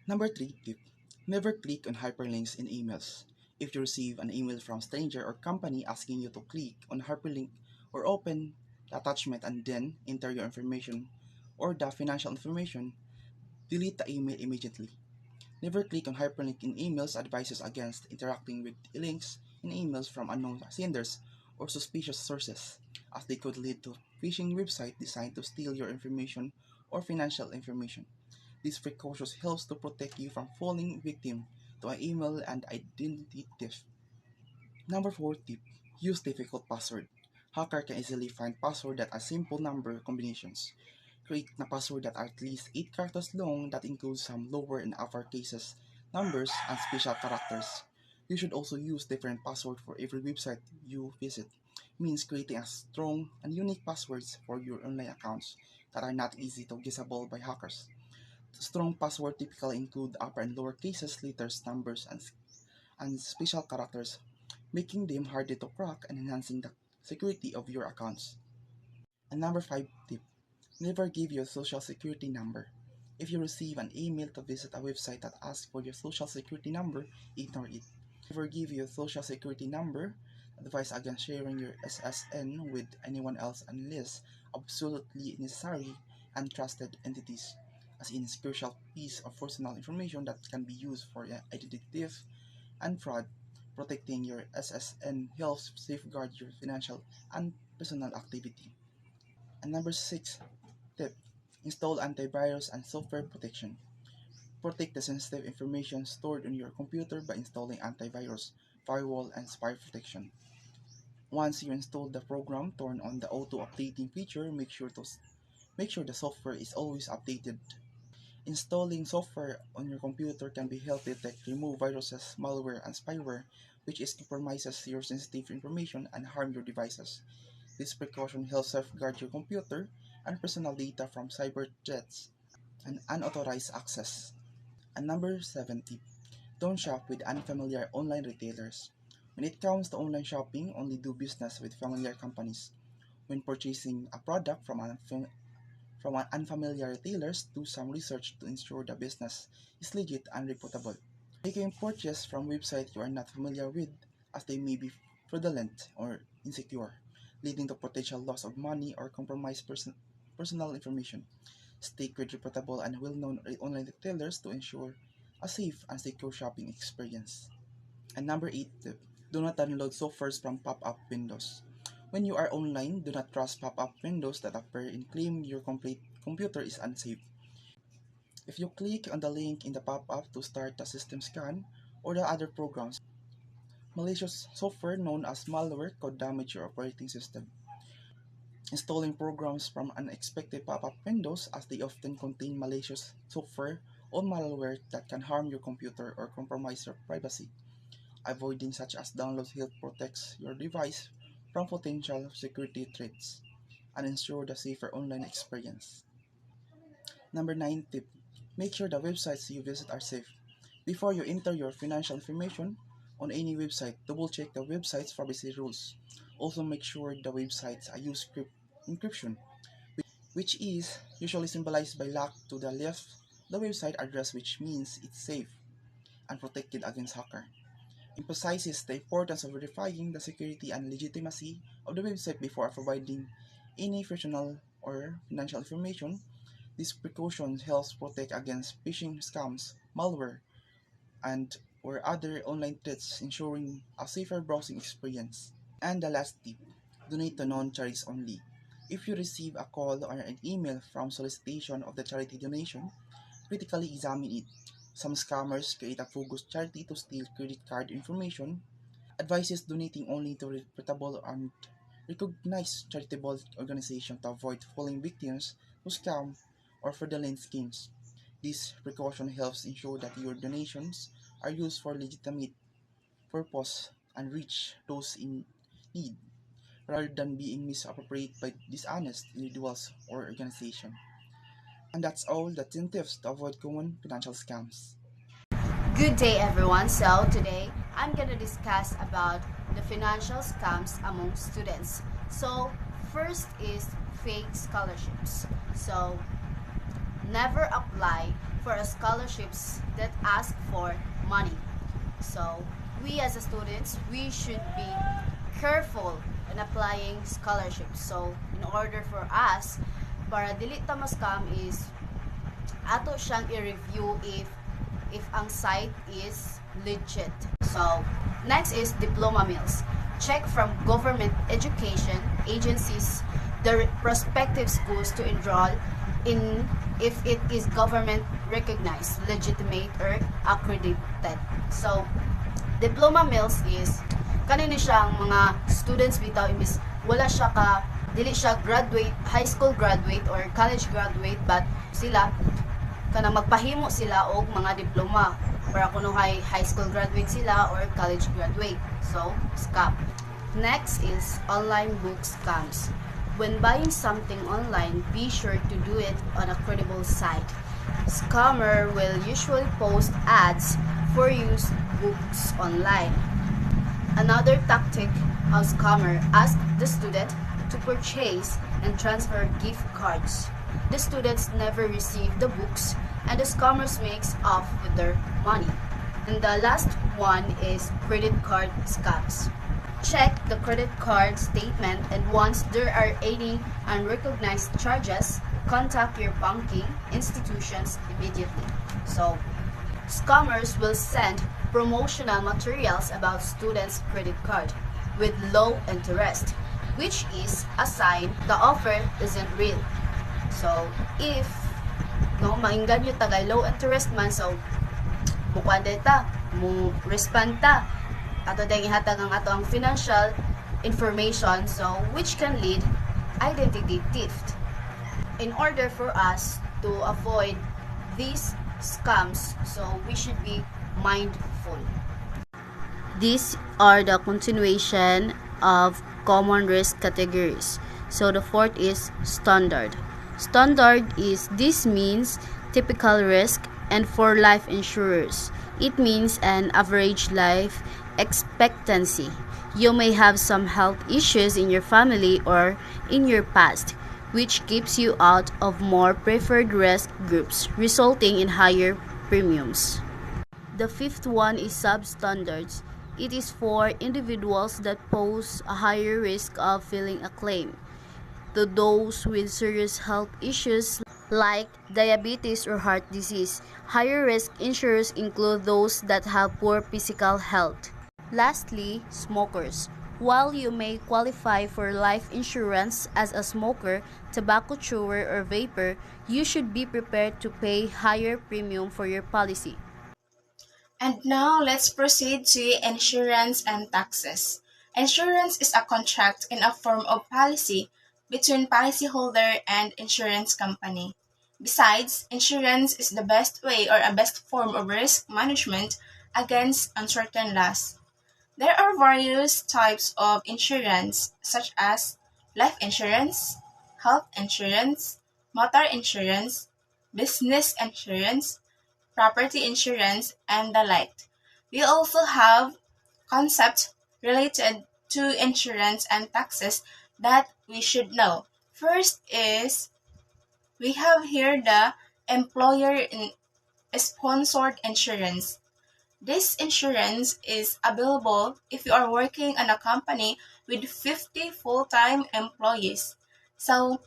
Number 3 tip, never click on hyperlinks in emails. If you receive an email from stranger or company asking you to click on hyperlink or open the attachment and then enter your information or the financial information, delete the email immediately. Never click on hyperlink in emails advises against interacting with links in emails from unknown senders or suspicious sources, as they could lead to phishing website designed to steal your information or financial information. These precautions helps to protect you from falling victim to an email and identity theft. Number 4 tip, use difficult password. Hacker can easily find password that are simple number combinations. Create a password that are at least 8 characters long that includes some lower and upper cases, numbers, and special characters. You should also use different password for every website you visit. Means creating a strong and unique passwords for your online accounts that are not easy to guessable by hackers. Strong password typically include upper and lower cases, letters, numbers, and special characters, making them harder to crack and enhancing the security of your accounts. And number 5 tip, never give your social security number. If you receive an email to visit a website that asks for your social security number, ignore it. Never give your social security number. Advise against sharing your SSN with anyone else unless absolutely necessary and trusted entities, as in crucial piece of personal information that can be used for identity theft and fraud. Protecting your SSN helps safeguard your financial and personal activity. And number 6 tip, install antivirus and software protection. Protect the sensitive information stored on your computer by installing antivirus, firewall, and spy protection. Once you install the program, turn on the auto updating feature. Make sure the software is always updated. Installing software on your computer can be help detect, remove viruses, malware, and spyware, which is compromises your sensitive information and harm your devices. This precaution helps safeguard your computer and personal data from cyber threats and unauthorized access. And number 7 tip, don't shop with unfamiliar online retailers. When it comes to online shopping, only do business with familiar companies. When purchasing a product from an unfamiliar retailers, do some research to ensure the business is legit and reputable. Making purchases from websites you are not familiar with, as they may be fraudulent or insecure, leading to potential loss of money or compromised personal information. Stick with reputable and well-known online retailers to ensure a safe and secure shopping experience. And number 8 tip, do not download softwares from pop-up windows. When you are online, do not trust pop-up windows that appear and claim your complete computer is unsafe. If you click on the link in the pop-up to start the system scan or the other programs, malicious software known as malware could damage your operating system. Installing programs from unexpected pop-up windows, as they often contain malicious software or malware that can harm your computer or compromise your privacy. Avoiding such as downloads help protects your device from potential security threats and ensure the safer online experience. Number 9 tip, make sure the websites you visit are safe. Before you enter your financial information on any website, double check the website's privacy rules. Also make sure the websites use encryption, which is usually symbolized by lock to the left the website address, which means it's safe and protected against hacker. Emphasizes the importance of verifying the security and legitimacy of the website before providing any personal or financial information. This precaution helps protect against phishing scams, malware, and or other online threats, ensuring a safer browsing experience. And the last tip, donate to non-charities only. If you receive a call or an email from solicitation of the charity donation, critically examine it. Some scammers create a bogus charity to steal credit card information. Advises donating only to reputable and Recognize charitable organizations to avoid falling victims to scam or fraudulent schemes. This precaution helps ensure that your donations are used for legitimate purpose and reach those in need, rather than being misappropriated by dishonest individuals or organizations. And that's all the 10 tips to avoid common financial scams. Good day everyone. So today I'm going to discuss about the financial scams among students. So first is fake scholarships. So never apply for a scholarships that ask for money. So we as a students, we should be careful in applying scholarships. So in order for us para dili ta ma-scam is ato siyang i-review if ang site is legit. So, next is diploma mills. Check from government education agencies the prospective schools to enroll in if it is government recognized, legitimate, or accredited. So, diploma mills is kanini siyang mga students bitaw imbis wala siya ka dili siya graduate, high school graduate or college graduate, but sila kanang magpahimo sila og mga diploma para kuno high school graduate sila or college graduate. So, scam. Next is online book scams. When buying something online, be sure to do it on a credible site. Scammer will usually post ads for used books online. Another tactic of scammer asks the student to purchase and transfer gift cards. The students never receive the books and the scammers makes off with their money. And the last one is credit card scams. Check the credit card statement, and once there are any unrecognized charges, contact your banking institutions immediately. So, scammers will send promotional materials about students' credit card with low interest, which is a sign the offer isn't real. So, if no mainggan yung tagay low interest man, so bukuan data, mo respond ta, ato dahil ihatag ang ato ang financial information, so which can lead identity theft. In order for us to avoid these scams, so we should be mindful. These are the continuation of common risk categories. So the fourth is standard. Standard is this means typical risk, and for life insurers, it means an average life expectancy. You may have some health issues in your family or in your past, which keeps you out of more preferred risk groups, resulting in higher premiums. The fifth one is substandards. It is for individuals that pose a higher risk of filing a claim. To those with serious health issues like diabetes or heart disease, higher risk insurers include those that have poor physical health. Lastly, smokers. While you may qualify for life insurance as a smoker, tobacco chewer, or vapor, you should be prepared to pay higher premium for your policy. And now let's proceed to insurance and taxes. Insurance is a contract in a form of policy between policyholder and insurance company. Besides, insurance is the best way or a best form of risk management against uncertain loss. There are various types of insurance such as life insurance, health insurance, motor insurance, business insurance, property insurance, and the like. We also have concepts related to insurance and taxes that we should know. First is we have here the employer sponsored insurance. This insurance is available if you are working in a company with 50 full-time employees. So,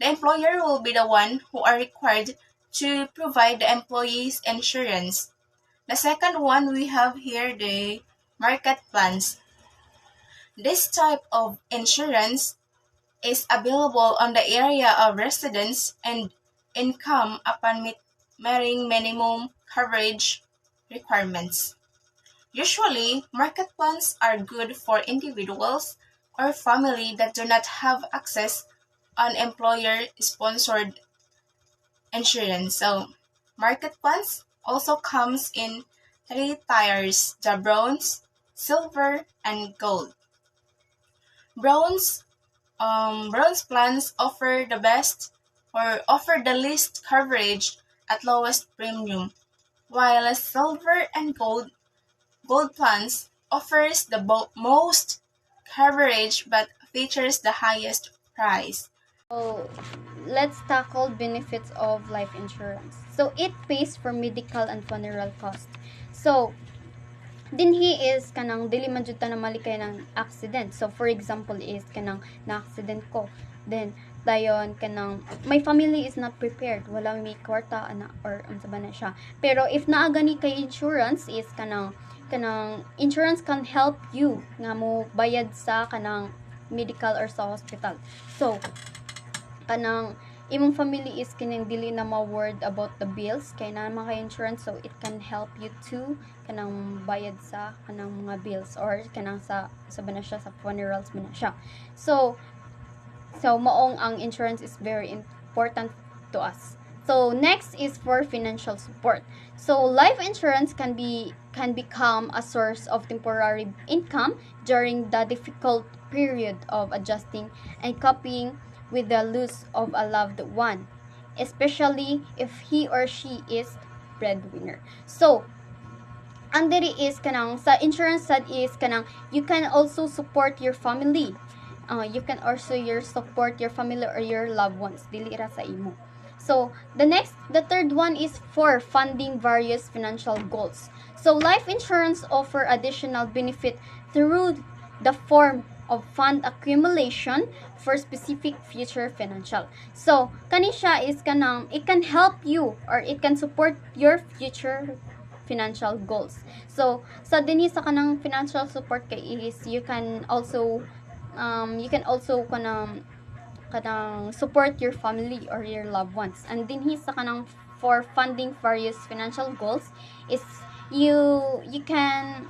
the employer will be the one who are required to provide the employees insurance. The second one we have here the market plans. This type of insurance is available on the area of residence and income upon meeting minimum coverage requirements. Usually, market plans are good for individuals, or family that do not have access on employer sponsored insurance. So market plans also comes in three tiers: the bronze, silver, and gold. Bronze bronze plans offer the best or offer the least coverage at lowest premium, while silver and gold plans offers the most coverage but features the highest price. So let's tackle benefits of life insurance. So it pays for medical and funeral costs. So dinhi is kanang dili man jud ta na malikay ng accident. So for example is kanang na accident ko. Then dayon kanang my family is not prepared. Wala may kwarta ana or unsa ba na siya. Pero if naa gani kay insurance is kanang insurance can help you nga mo bayad sa kanang medical or sa hospital. So kanang imong family is kining dili na ma-worried about the bills kay na mga insurance, so it can help you to kanang bayad sa kanang mga bills or kanang sa ba na siya sa funerals mo na siya. So maong ang insurance is very important to us. So next is for financial support. So life insurance can become a source of temporary income during the difficult period of adjusting and coping with the loss of a loved one, especially if he or she is breadwinner. So ang diri is kanang sa insurance sad is kanang you can also support your family. You can also support your family or your loved ones dili ra sa imo. So the third one is for funding various financial goals. So life insurance offer additional benefit through the form of fund accumulation for specific future financial. So kani siya is kanang it can help you or it can support your future financial goals. So sa dinhi sa kanang financial support kay is you can also kanang support your family or your loved ones. And dinhi sa kanang for funding various financial goals is you can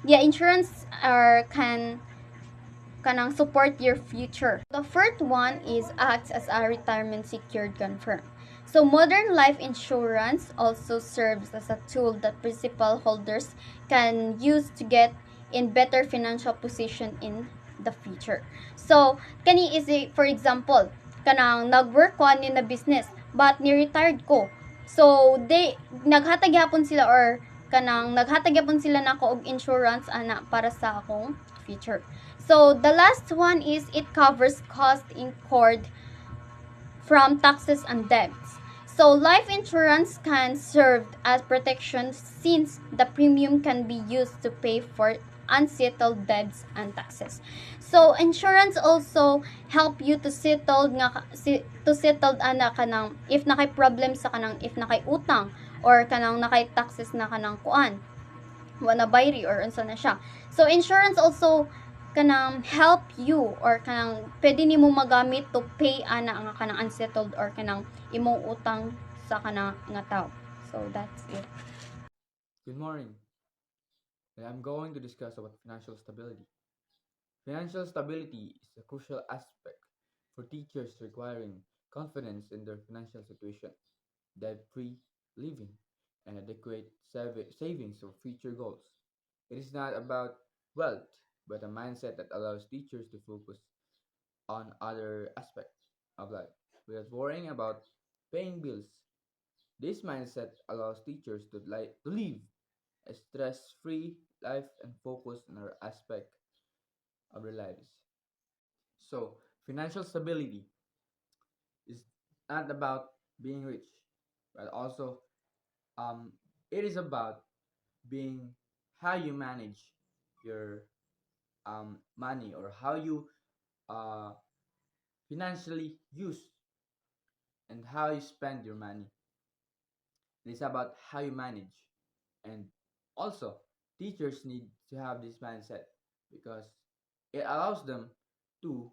insurance or can kanang support your future. The fourth one is acts as a retirement secured confirm. So modern life insurance also serves as a tool that principal holders can use to get in better financial position in the future. So kani is for example, kanang nag-work ko ani na business but ni-retired ko. So naghatag gyapon sila or kanang naghatag gyapon sila nako og insurance ana para sa akong future. So the last one is it covers cost incurred from taxes and debts. So life insurance can serve as protection since the premium can be used to pay for unsettled debts and taxes. So insurance also help you to settle ana kanang if nakay problem sa kanang if nakay utang or kanang nakay taxes na kanang kuan wala bayri or unsa na siya. So insurance also kanang help you or kanang pwede nimo magamit to pay ana nga kanang unsettled or kanang imong utang sa kanang nga tao. So that's it. Good morning. I'm going to discuss about financial stability. Financial stability is a crucial aspect for teachers requiring confidence in their financial situation, debt-free living, and adequate savings for future goals. It is not about wealth, but a mindset that allows teachers to focus on other aspects of life without worrying about paying bills. This mindset allows teachers to live a stress-free life and focus on other aspects of their lives. So, financial stability is not about being rich, but also um, it is about being how you manage your money or how you uh, financially use and how you spend your money. It's about how you manage. And also, teachers need to have this mindset because it allows them to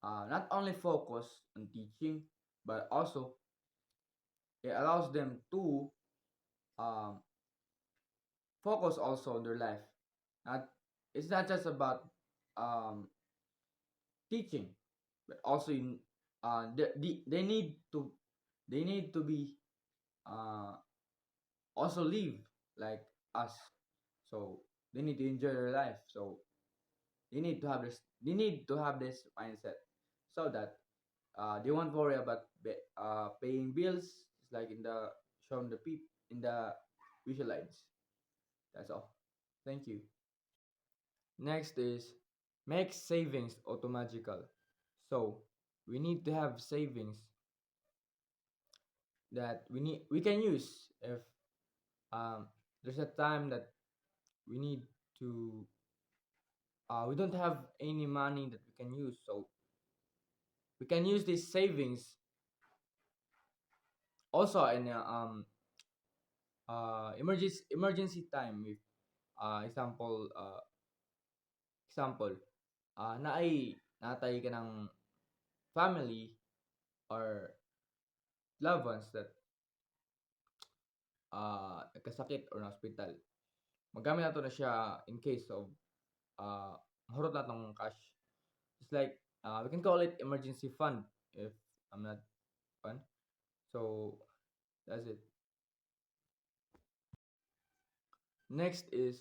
not only focus on teaching, but also it allows them to um, focus also on their life, not it's not just about teaching, but also they need to be uh, also live like us. So they need to enjoy their life. So they need to have this mindset so that they won't worry about paying bills. It's like in the shown the peep in the visual lines. That's all. Thank you. Next is make savings automagical. So we need to have savings that we can use if there's a time that we need to we don't have any money that we can use, so we can use these savings also in emergency time. If example natay ka ng family or loved ones that nagkasakit or na hospital, magamit nato na siya in case of mahurot na tong cash. It's like we can call it emergency fund if I'm not fun. So that's it. Next is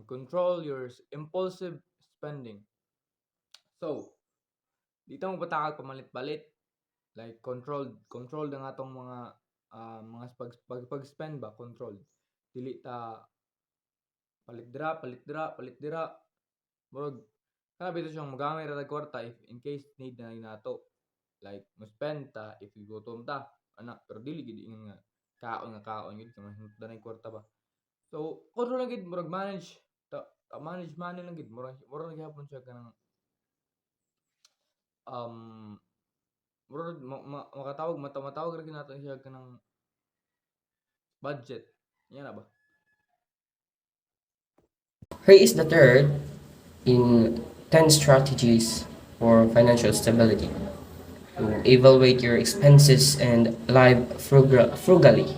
control your impulsive spending. So dito mo batakal pamalit-palit, like control ang atong mga pag-spend ba, control. Dili ta palit dira. Murag kana bitaw siyang magamay ra tag kwarta if in case need na nato. Like mo spend ta if gutom ta, ana, pero dili gid ingon nga kaon gid kay mahimutdan ang kwarta ba. So control lang gid, murag manage manage money lang gid, murag gyapon siya kanang murag matawag ra gid nato siya kanang budget. Yan na ba? Here is the third in 10 strategies for financial stability. To evaluate your expenses and live frugally.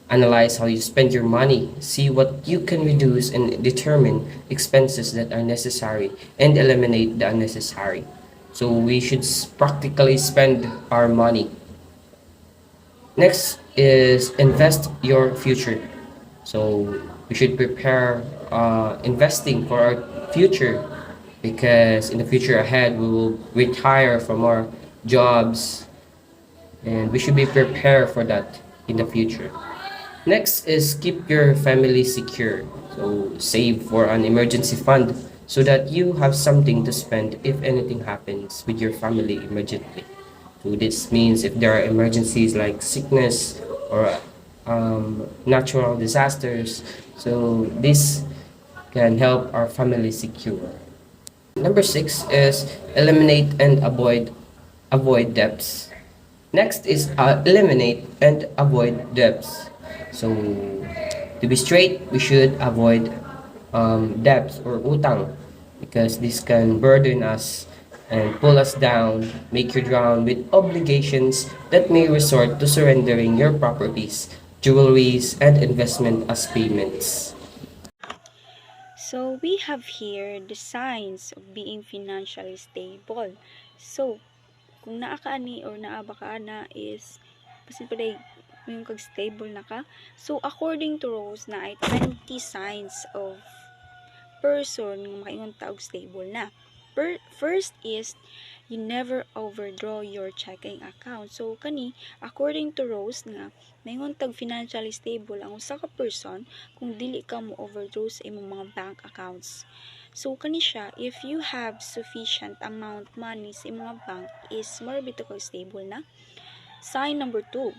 Analyze how you spend your money, see what you can reduce, and determine expenses that are necessary and eliminate the unnecessary. So we should practically spend our money. Next is invest your future. So we should prepare investing for our future, because in the future ahead we will retire from our jobs, and we should be prepared for that in the future. Next is keep your family secure. So save for an emergency fund so that you have something to spend if anything happens with your family immediately. So this means if there are emergencies like sickness or natural disasters, so this can help our family secure. Number 6 is eliminate and avoid debts. Next is eliminate and avoid debts. So to be straight, we should avoid debts or utang, because this can burden us and pull us down, make you drown with obligations that may resort to surrendering your properties, jewelries, and investment as payments. So we have here the signs of being financially stable. So kung naa ka ani or naa ba ka na is basin pa day yung kag stable na ka. So according to Rose na ay 20 signs of person nga makaingon ta og stable na. First is you never overdraw your checking account. So kani according to Rose nga maingon tag financially stable ang usa ka person kung dili ka mo overdraw sa imong mga bank accounts. So kani siya, if you have sufficient amount money sa imong mga bank is more bito ka stable na. Sign number 2,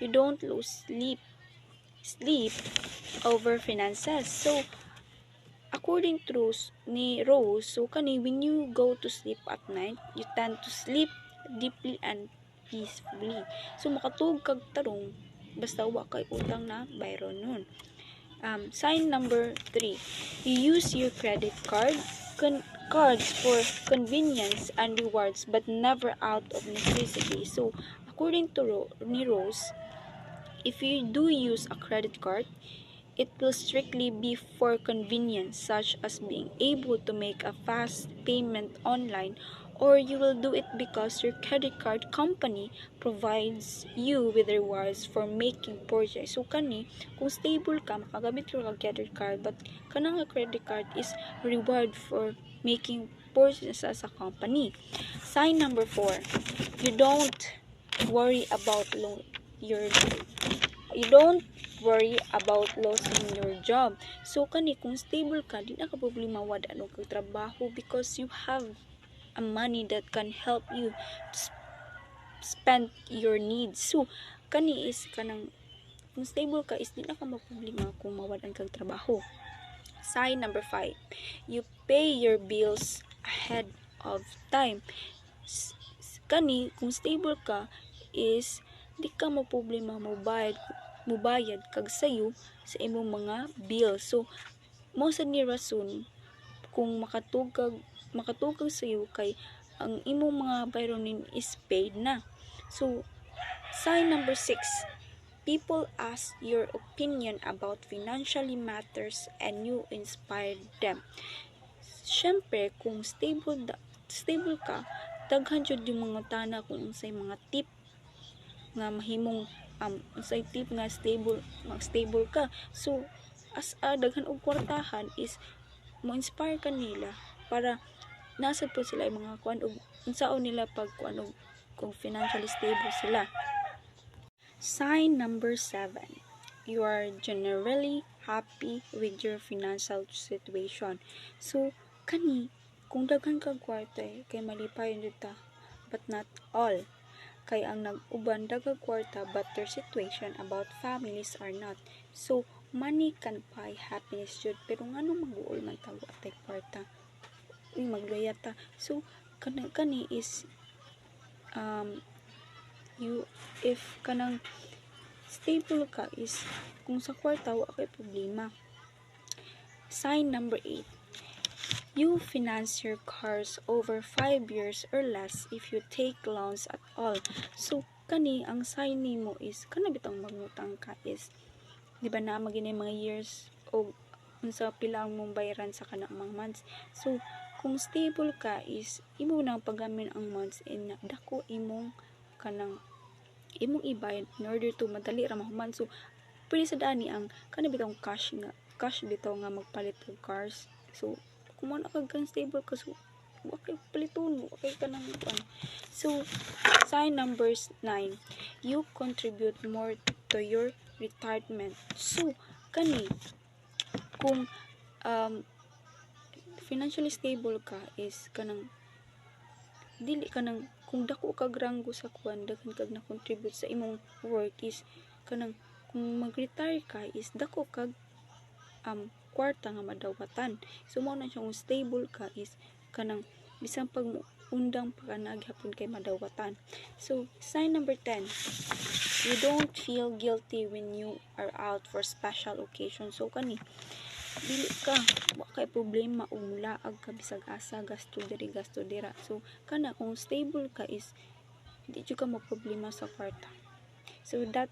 you don't lose sleep over finances. So according to Rose, so kani when you go to sleep at night, you tend to sleep deeply and peacefully. So makatug kag tarong basta wa kay utang na bayron nun. Sign number 3, you use your credit cards for convenience and rewards but never out of necessity. So according to Rose, if you do use a credit card, it will strictly be for convenience, such as being able to make a fast payment online, or you will do it because your credit card company provides you with rewards for making purchase. So kani, kung stable ka, makagamit ka ng credit card, but kanang credit card is reward for making purchases as a company. Sign number 4, you don't worry about your you don't worry about losing your job. So kani kung stable ka, di na ka problema wala ano kag trabaho because you have a money that can help you to spend your needs. So kani is kanang kung stable ka is di na ka problema kung mawalan kag trabaho. Sign number 5, you pay your bills ahead of time. Kani kung stable ka is di ka problema mubayad kag sayo sa imong mga bill. So mo sa ni rason kung makatugag sayo kay ang imong mga bayronin is paid na. So sign number 6, people ask your opinion about financially matters and you inspire them. Syempre kung stable ka, daghan jud yung mga tana kung unsay mga tip nga mahimong unsay tip nga stable ka. So as daghan og kwartahan is mo-inspire ka nila para nasad po sila yung mga kuan og unsaon nila pag kuan og kung financially stable sila. Sign number 7, you are generally happy with your financial situation. So kani kung daghan kag kwarta kay malipayon jud ta, but not all. Kay ang nag-uban daghang kwarta but their situation about families are not. So money can buy happiness jud, pero nganong mag-uol man ta atay kwarta, magluya ta. So kani is you if kanang stable ka is kung sa kwarta wa kay problema. Sign number 8, you finance your cars over 5 years or less if you take loans at all. So kani ang sign nimo is kana bitang mangutang ka is di ba na magini mga years o unsa pila ang mong bayaran sa kanang mga months. So kung stable ka is imo nang pagamin ang months and dako imong kanang imong ibayad in order to madali ra mahuman. So pwede sa dani ang kana bitong cash bitaw nga magpalit og cars. So kung mo na kag stable ka, so okay paliton okay ka nang So sign numbers 9, you contribute more to your retirement. So kani kung financially stable ka is kanang dili kanang kung dako kag ranggo sa kuan daghan kag na contribute sa imong work is kanang kung mag-retire ka is dako kag kwarta nga madawatan. So mao na siya kung stable ka is kanang bisan pag undang pa ka naghapon kay madawatan. So sign number 10, you don't feel guilty when you are out for special occasions. So kani dili ka wa kay problema og mulaag ka bisag asa gasto diri gasto dira. So kana kung stable ka is di jud ka mo problema sa kwarta. So that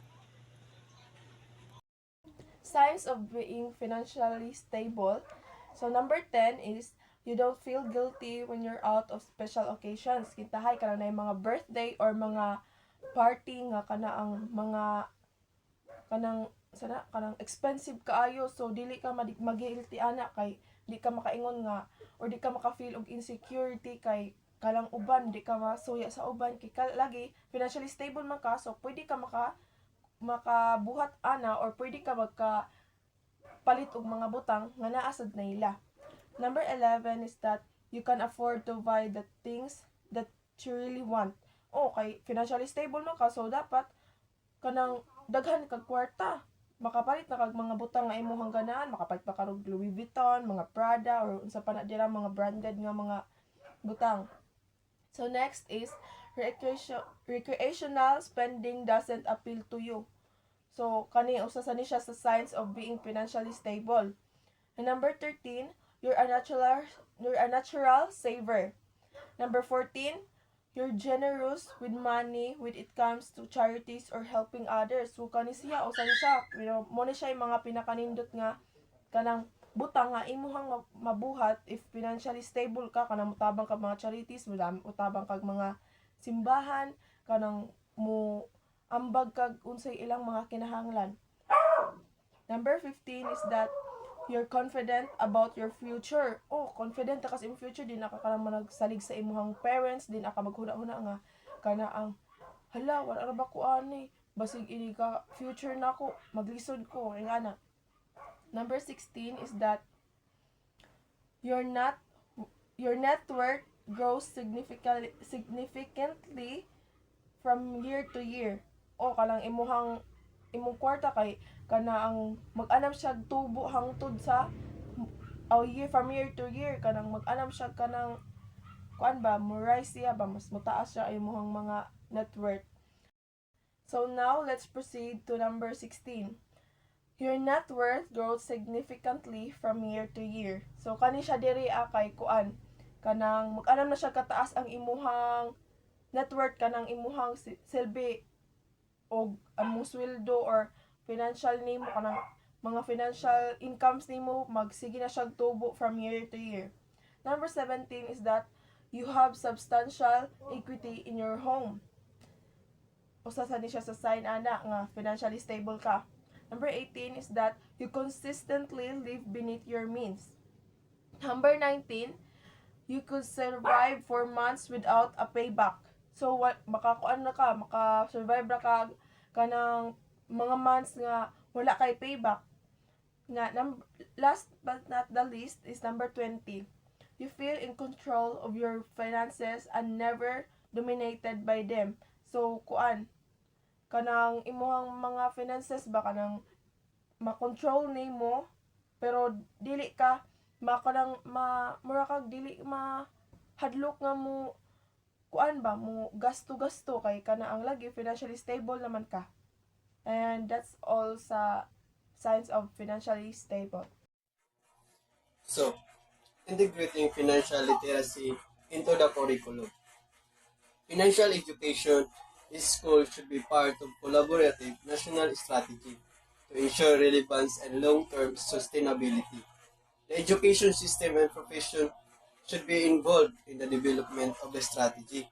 Signs of being financially stable. So number 10 is you don't feel guilty when you're out of special occasions. Kintahay ka na yung mga birthday or mga party nga kana ang mga kanang expensive kaayo, so dili ka magilty ana kay di ka makaingon nga or di ka maka-feel og insecurity kay kalang uban di ka masuya sa uban kay lagi financially stable man ka, so pwede ka makabuhat ana or pwede ka palit og mga butang nga naasad na ila. Number 11 is that you can afford to buy the things that you really want. Okay, financially stable man ka, so dapat kanang daghan kag kwarta, makapalit na kag mga butang nga imong hangganan, makapalit pa karog Louis Vuitton, mga Prada or unsa pa na dira mga branded nga mga butang. So next is recreational spending doesn't appeal to you. So kani usa sa ni siya sa signs of being financially stable. And number 13, you're a natural saver. Number 14, you're generous with money when it comes to charities or helping others. So kani siya o sani siya, mo ni siya yung mga pinakanindot nga kanang butang nga imuhang mabuhat if financially stable ka, kanang mutabang kag mga charities, mutabang kag mga simbahan, kanang mo ambag kag unsay ilang mga kinahanglan. Number 15 is that you're confident about your future. Oh, confident ka sa imong future, di na ka kanang managsalig sa imong parents, di na ka maghuna-huna nga kana ang hala wala ra ba ko ani, basig ini ka future nako, maglisod ko ingana. Number 16 is that your net worth grows significantly from year to year. O kanang imong kwarta kay kana ang mag-anam siya tubo hangtod sa year from year to year, kanang mag-anam siya kanang kuan ba mo rise siya ba, mas mataas siya imong mga net worth. So now let's proceed to number 16. Your net worth grows significantly from year to year. So kani siya diri kay kuan kanang mag-anam na siya kataas ang imuhang net worth, kanang imuhang silbi o among sweldo or financial nimo, kanang mga financial incomes nimo magsige na siya tubo from year to year. Number 17 is that you have substantial equity in your home. Usa sa ni siya sa sign ana nga financially stable ka. Number 18 is that you consistently live beneath your means. Number 19, you could survive for months without a payback. So what makakuan na ka, maka-survive ra ka kanang mga months nga wala kay payback. Nga last but not the least is number 20. You feel in control of your finances and never dominated by them. So kuan kanang imong mga finances ba kanang ma-control nimo pero dili ka makanang mura kag dili hadlok nga mo kuan ba mo gasto kay kana ang lagi financially stable naman ka. And that's all sa signs of financially stable. So, integrating financial literacy into the curriculum. Financial education in school should be part of collaborative national strategy to ensure relevance and long-term sustainability. The education system and profession should be involved in the development of the strategy.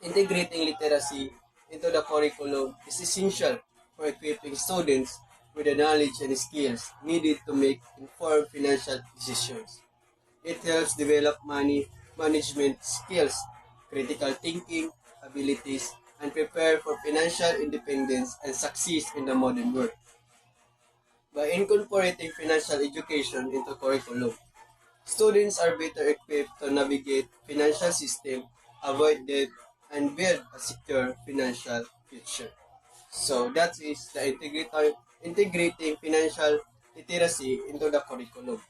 Integrating literacy into the curriculum is essential for equipping students with the knowledge and skills needed to make informed financial decisions. It helps develop money management skills, critical thinking abilities, and prepare for financial independence and success in the modern world. By incorporating financial education into curriculum, students are better equipped to navigate financial system, avoid debt, and build a secure financial future. So that is the integrating financial literacy into the curriculum.